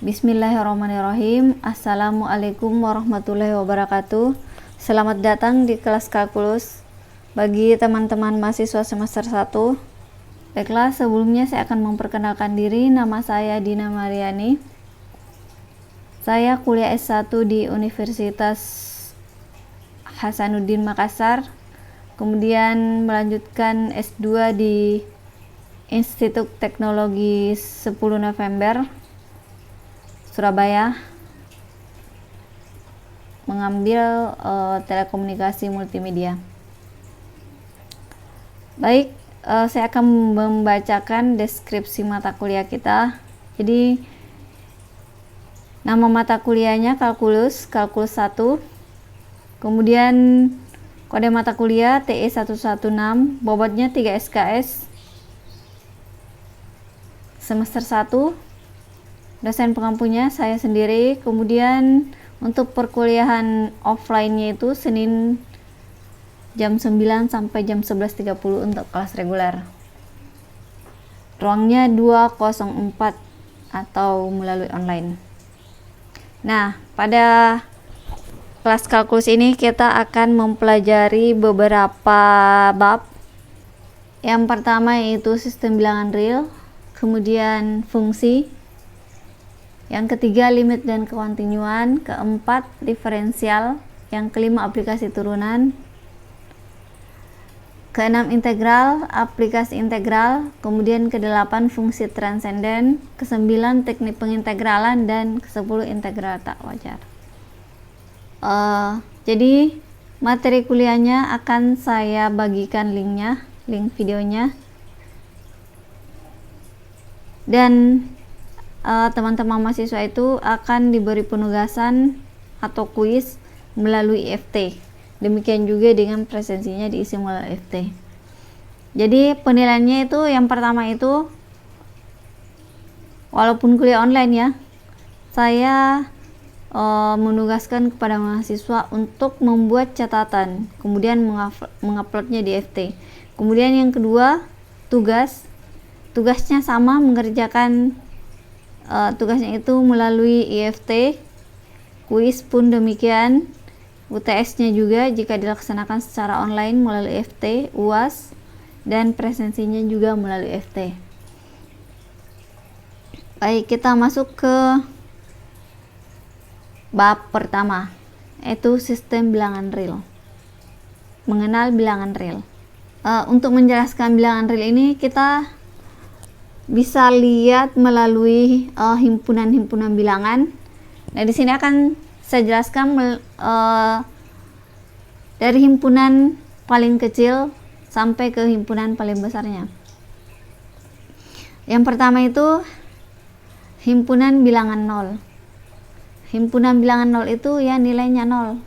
Bismillahirrahmanirrahim. Assalamualaikum warahmatullahi wabarakatuh. Selamat datang di kelas kalkulus bagi teman-teman mahasiswa semester 1. Baiklah, sebelumnya saya akan memperkenalkan diri. Nama saya Dina Mariani. Saya kuliah S1 di Universitas Hasanuddin Makassar. Kemudian melanjutkan S2 di Institut Teknologi 10 November Surabaya, mengambil telekomunikasi multimedia. Baik, saya akan membacakan deskripsi mata kuliah kita. Jadi nama mata kuliahnya kalkulus 1. Kemudian kode mata kuliah TE116, bobotnya 3 SKS, semester 1. Dosen pengampunya saya sendiri. Kemudian untuk perkuliahan offline-nya itu Senin jam 9 sampai jam 11.30 untuk kelas reguler. Ruangnya 204 atau melalui online. Nah, pada kelas kalkulus ini kita akan mempelajari beberapa bab. Yang pertama yaitu sistem bilangan real, kemudian fungsi. Yang ketiga limit dan kekontinuan, keempat diferensial, yang kelima aplikasi turunan, keenam integral, aplikasi integral, kemudian kedelapan fungsi transenden, kesembilan teknik pengintegralan, dan kesepuluh integral tak wajar. Jadi materi kuliahnya akan saya bagikan linknya, link videonya, dan teman-teman mahasiswa itu akan diberi penugasan atau kuis melalui IFT. Demikian juga dengan presensinya diisi melalui IFT. Jadi penilaiannya itu yang pertama itu, walaupun kuliah online ya, saya menugaskan kepada mahasiswa untuk membuat catatan, kemudian menguploadnya di IFT. Kemudian yang kedua, tugasnya sama, mengerjakan tugasnya itu melalui IFT. Kuis pun demikian, UTS-nya juga jika dilaksanakan secara online melalui IFT, UAS, dan presensinya juga melalui IFT. Baik, kita masuk ke bab pertama, yaitu sistem bilangan real. Mengenal bilangan real. Untuk menjelaskan bilangan real ini kita bisa lihat melalui himpunan-himpunan bilangan. Nah, di sini akan saya jelaskan dari himpunan paling kecil sampai ke himpunan paling besarnya. Yang pertama itu himpunan bilangan 0. Himpunan bilangan 0 itu ya nilainya 0.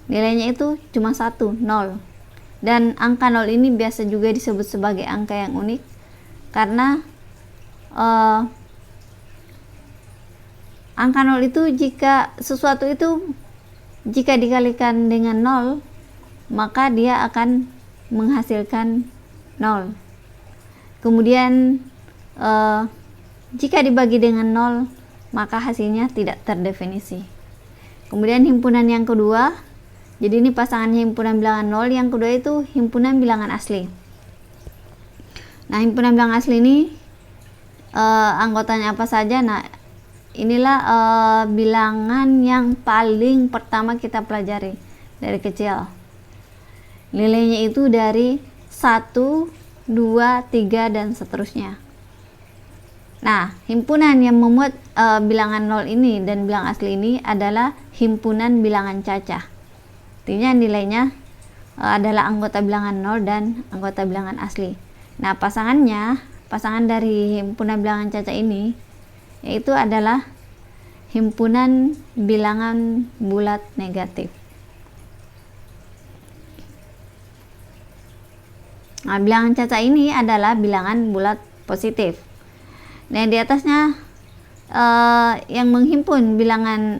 Nilainya itu cuma 1, 0. Dan angka 0 ini biasa juga disebut sebagai angka yang unik karena angka 0 itu jika sesuatu itu jika dikalikan dengan 0, maka dia akan menghasilkan 0. Kemudian jika dibagi dengan 0, maka hasilnya tidak terdefinisi. Kemudian himpunan yang kedua, jadi ini pasangan himpunan bilangan 0. Yang kedua itu himpunan bilangan asli. Nah, himpunan bilangan asli ini anggotanya apa saja? Nah, inilah bilangan yang paling pertama kita pelajari dari kecil. Nilainya itu dari 1, 2, 3, dan seterusnya. Nah, himpunan yang memuat bilangan 0 ini dan bilangan asli ini adalah himpunan bilangan cacah. Artinya nilainya adalah anggota bilangan 0 dan anggota bilangan asli. Nah, pasangan dari himpunan bilangan cacah ini yaitu adalah himpunan bilangan bulat negatif. Nah, bilangan cacah ini adalah bilangan bulat positif. Nah, di atasnya yang menghimpun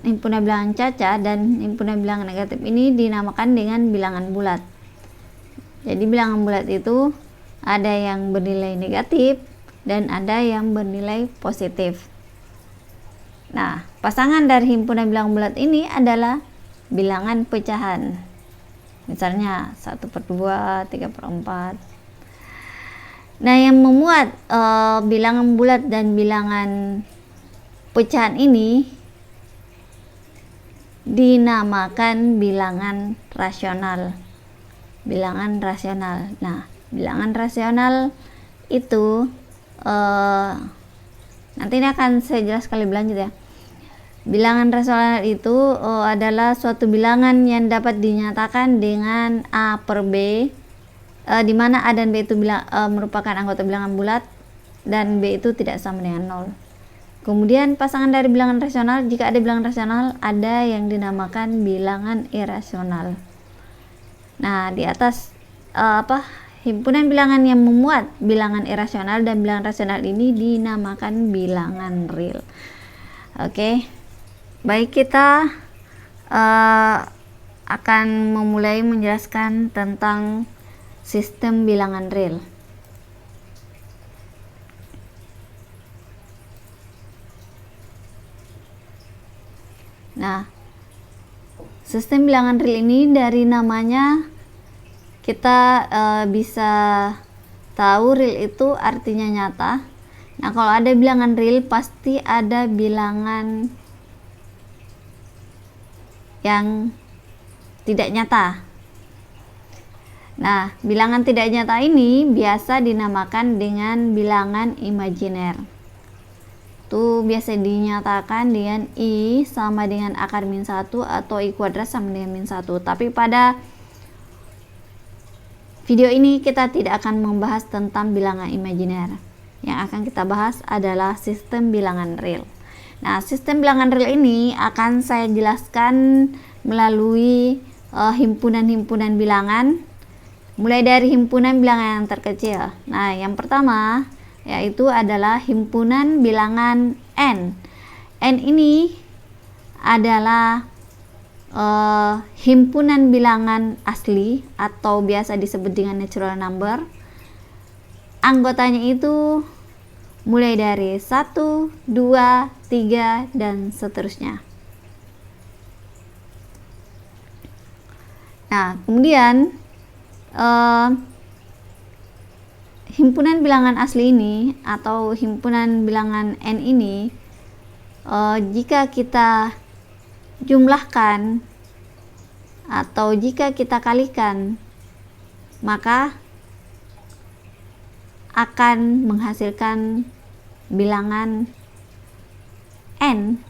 himpunan bilangan cacah dan himpunan bilangan negatif ini dinamakan dengan bilangan bulat. Jadi bilangan bulat itu ada yang bernilai negatif, dan ada yang bernilai positif. Nah, pasangan dari himpunan bilangan bulat ini adalah bilangan pecahan. Misalnya 1/2, 3/4. Nah, yang memuat bilangan bulat dan bilangan pecahan ini dinamakan bilangan rasional. Bilangan rasional. Nah, bilangan rasional itu nanti ini akan saya jelaskan lebih lanjut ya. Bilangan rasional itu adalah suatu bilangan yang dapat dinyatakan dengan A per B, di mana A dan B itu merupakan anggota bilangan bulat dan B itu tidak sama dengan 0. Kemudian pasangan dari bilangan rasional, jika ada bilangan rasional, ada yang dinamakan bilangan irasional. Nah, di atas himpunan bilangan yang memuat bilangan irasional dan bilangan rasional ini dinamakan bilangan real. Oke. Baik, kita akan memulai menjelaskan tentang sistem bilangan real. Nah, sistem bilangan real ini dari namanya kita bisa tahu real itu artinya nyata. Nah, kalau ada bilangan real pasti ada bilangan yang tidak nyata. Nah, bilangan tidak nyata ini biasa dinamakan dengan bilangan imajiner. Itu biasa dinyatakan dengan I sama dengan akar min 1 atau I kuadrat sama dengan min 1. Tapi pada video ini kita tidak akan membahas tentang bilangan imajiner. Yang akan kita bahas adalah sistem bilangan real. Nah, sistem bilangan real ini akan saya jelaskan melalui himpunan-himpunan bilangan, mulai dari himpunan bilangan yang terkecil. Nah, yang pertama yaitu adalah himpunan bilangan N. N ini adalah himpunan bilangan asli atau biasa disebut dengan natural number. Anggotanya itu mulai dari 1, 2, 3, dan seterusnya. Nah, kemudian himpunan bilangan asli ini atau himpunan bilangan N ini jika kita jumlahkan atau jika kita kalikan, maka akan menghasilkan bilangan N,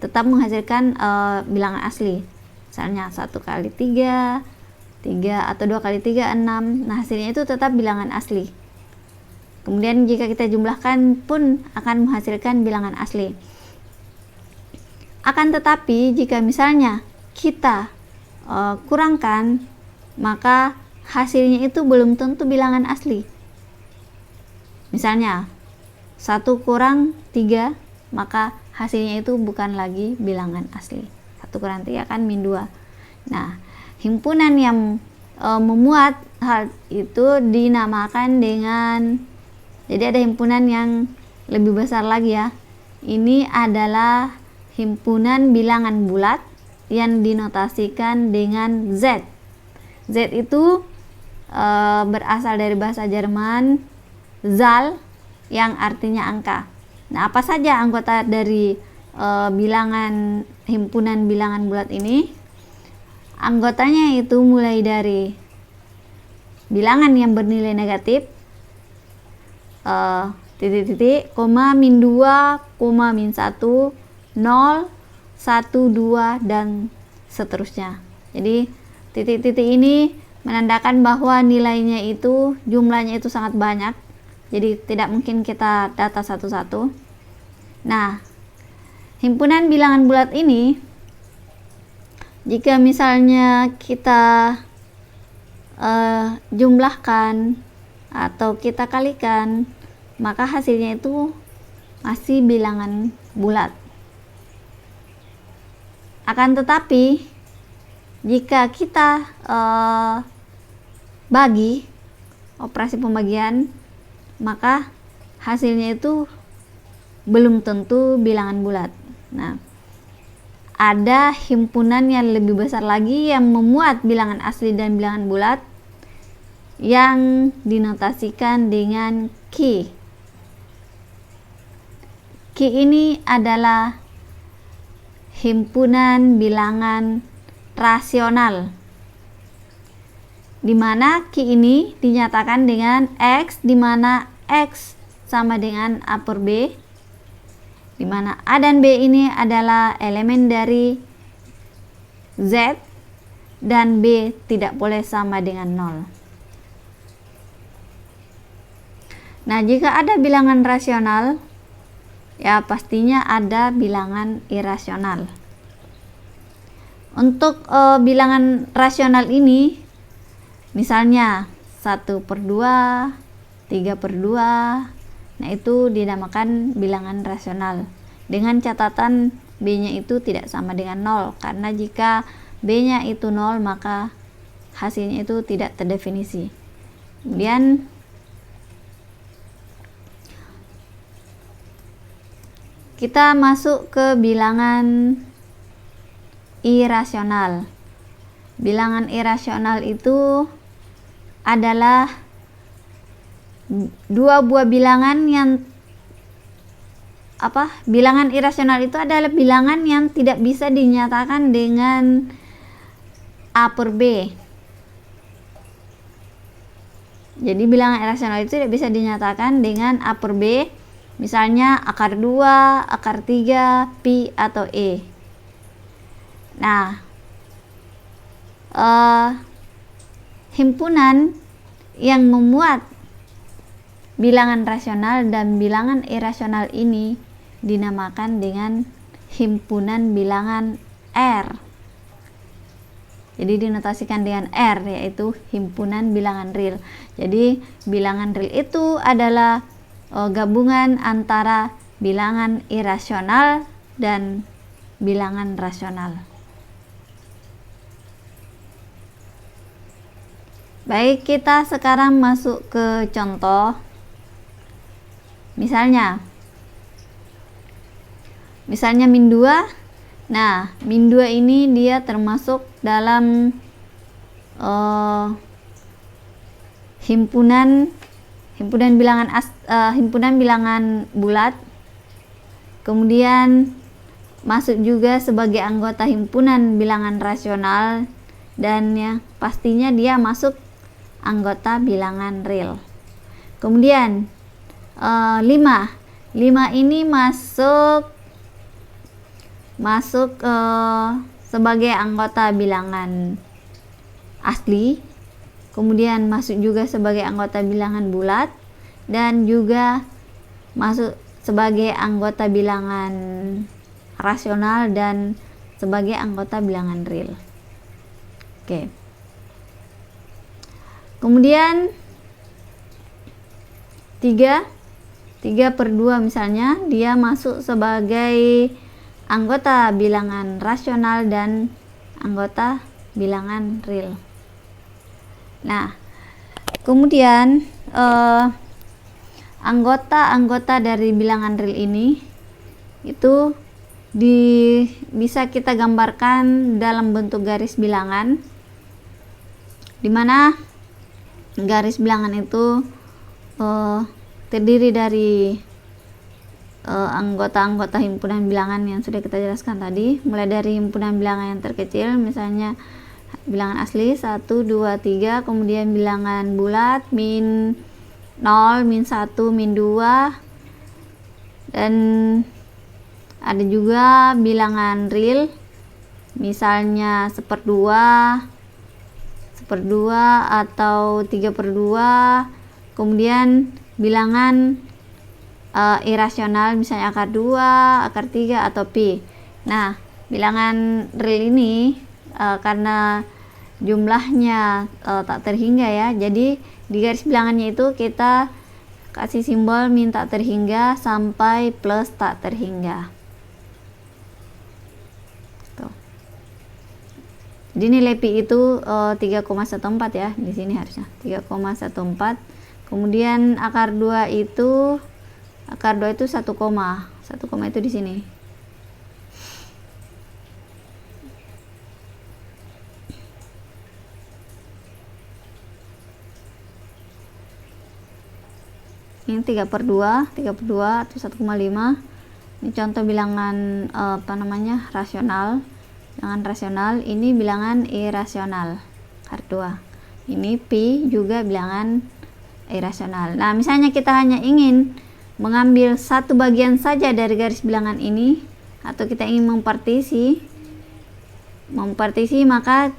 tetap menghasilkan bilangan asli. Misalnya 1 kali 3, 3 atau 2 kali 3, 6. Nah, hasilnya itu tetap bilangan asli. Kemudian jika kita jumlahkan pun akan menghasilkan bilangan asli. Akan tetapi jika misalnya kita kurangkan, maka hasilnya itu belum tentu bilangan asli. Misalnya 1 kurang 3, maka hasilnya itu bukan lagi bilangan asli. 1 kurang 3 kan min 2. Nah, himpunan yang memuat hal itu dinamakan dengan, jadi ada himpunan yang lebih besar lagi ya. Ini adalah himpunan bilangan bulat yang dinotasikan dengan Z. Z itu berasal dari bahasa Jerman Zahl yang artinya angka. Nah, apa saja anggota dari bilangan himpunan bilangan bulat ini? Anggotanya itu mulai dari bilangan yang bernilai negatif, titik-titik, koma, min 2, koma, min 1, 0, 1, 2, dan seterusnya. Jadi titik-titik ini menandakan bahwa nilainya itu, jumlahnya itu sangat banyak. Jadi tidak mungkin kita data satu-satu. Nah, himpunan bilangan bulat ini, jika misalnya kita jumlahkan atau kita kalikan, maka hasilnya itu masih bilangan bulat. Akan tetapi jika kita bagi, operasi pembagian, maka hasilnya itu belum tentu bilangan bulat. Nah, ada himpunan yang lebih besar lagi yang memuat bilangan asli dan bilangan bulat yang dinotasikan dengan Q. Q ini adalah himpunan bilangan rasional, di mana Q ini dinyatakan dengan X, di mana X sama dengan A per B, di mana A dan B ini adalah elemen dari Z dan B tidak boleh sama dengan 0. Nah, jika ada bilangan rasional, ya pastinya ada bilangan irasional. Untuk bilangan rasional ini, misalnya 1/2, 3/2, nah itu dinamakan bilangan rasional, dengan catatan B-nya itu tidak sama dengan 0, karena jika B-nya itu 0 maka hasilnya itu tidak terdefinisi. Kemudian kita masuk ke bilangan irasional. Bilangan irasional itu adalah dua buah bilangan yang bilangan irasional itu adalah bilangan yang tidak bisa dinyatakan dengan A per B. Jadi bilangan irasional itu tidak bisa dinyatakan dengan A per B, misalnya akar 2, akar 3, pi atau E. Nah, himpunan yang memuat bilangan rasional dan bilangan irasional ini dinamakan dengan himpunan bilangan R. Jadi dinotasikan dengan R, yaitu himpunan bilangan real. Jadi bilangan real itu adalah gabungan antara bilangan irasional dan bilangan rasional. Baik, kita sekarang masuk ke contoh. Misalnya min 2. Nah, min 2 ini dia termasuk dalam himpunan bilangan bulat. Kemudian masuk juga sebagai anggota himpunan bilangan rasional, dan ya pastinya dia masuk anggota bilangan real. Kemudian 5 ini masuk sebagai anggota bilangan asli, kemudian masuk juga sebagai anggota bilangan bulat, dan juga masuk sebagai anggota bilangan rasional dan sebagai anggota bilangan real. Oke. Kemudian 3/2 misalnya, dia masuk sebagai anggota bilangan rasional dan anggota bilangan real. Nah, kemudian anggota-anggota dari bilangan real ini itu bisa kita gambarkan dalam bentuk garis bilangan, di mana garis bilangan itu terdiri dari anggota-anggota himpunan bilangan yang sudah kita jelaskan tadi, mulai dari himpunan bilangan yang terkecil, misalnya bilangan asli 1, 2, 3, kemudian bilangan bulat min 0, min 1, min 2, dan ada juga bilangan real, misalnya 1/2 atau 3/2, kemudian bilangan irasional, misalnya akar 2, akar 3 atau pi. Nah, bilangan real ini karena jumlahnya tak terhingga ya, jadi di garis bilangannya itu kita kasih simbol min tak terhingga sampai plus tak terhingga. Tuh. Jadi nilai pi itu 3,14 ya, di sini harusnya 3,14. Kemudian akar 2 itu Akar 2 itu 1 koma. 1 koma itu di sini. Ini 3/2 atau 1,5. Ini contoh bilangan rasional. Bilangan rasional, ini bilangan irasional. Akar 2. Ini pi juga bilangan irasional. Nah, misalnya kita hanya ingin mengambil satu bagian saja dari garis bilangan ini, atau kita ingin mempartisi, maka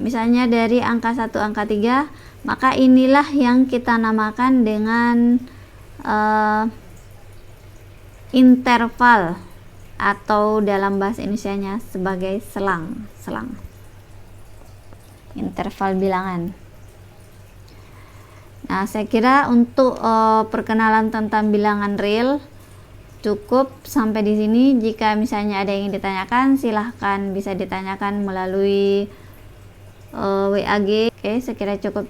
misalnya dari angka 1 angka 3, maka inilah yang kita namakan dengan interval, atau dalam bahasa Indonesianya sebagai selang. Interval bilangan. Nah, saya kira untuk perkenalan tentang bilangan real cukup sampai di sini. Jika misalnya ada yang ingin ditanyakan, silahkan bisa ditanyakan melalui WAG. Oke, saya kira cukup.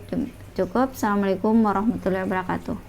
Assalamualaikum warahmatullahi wabarakatuh.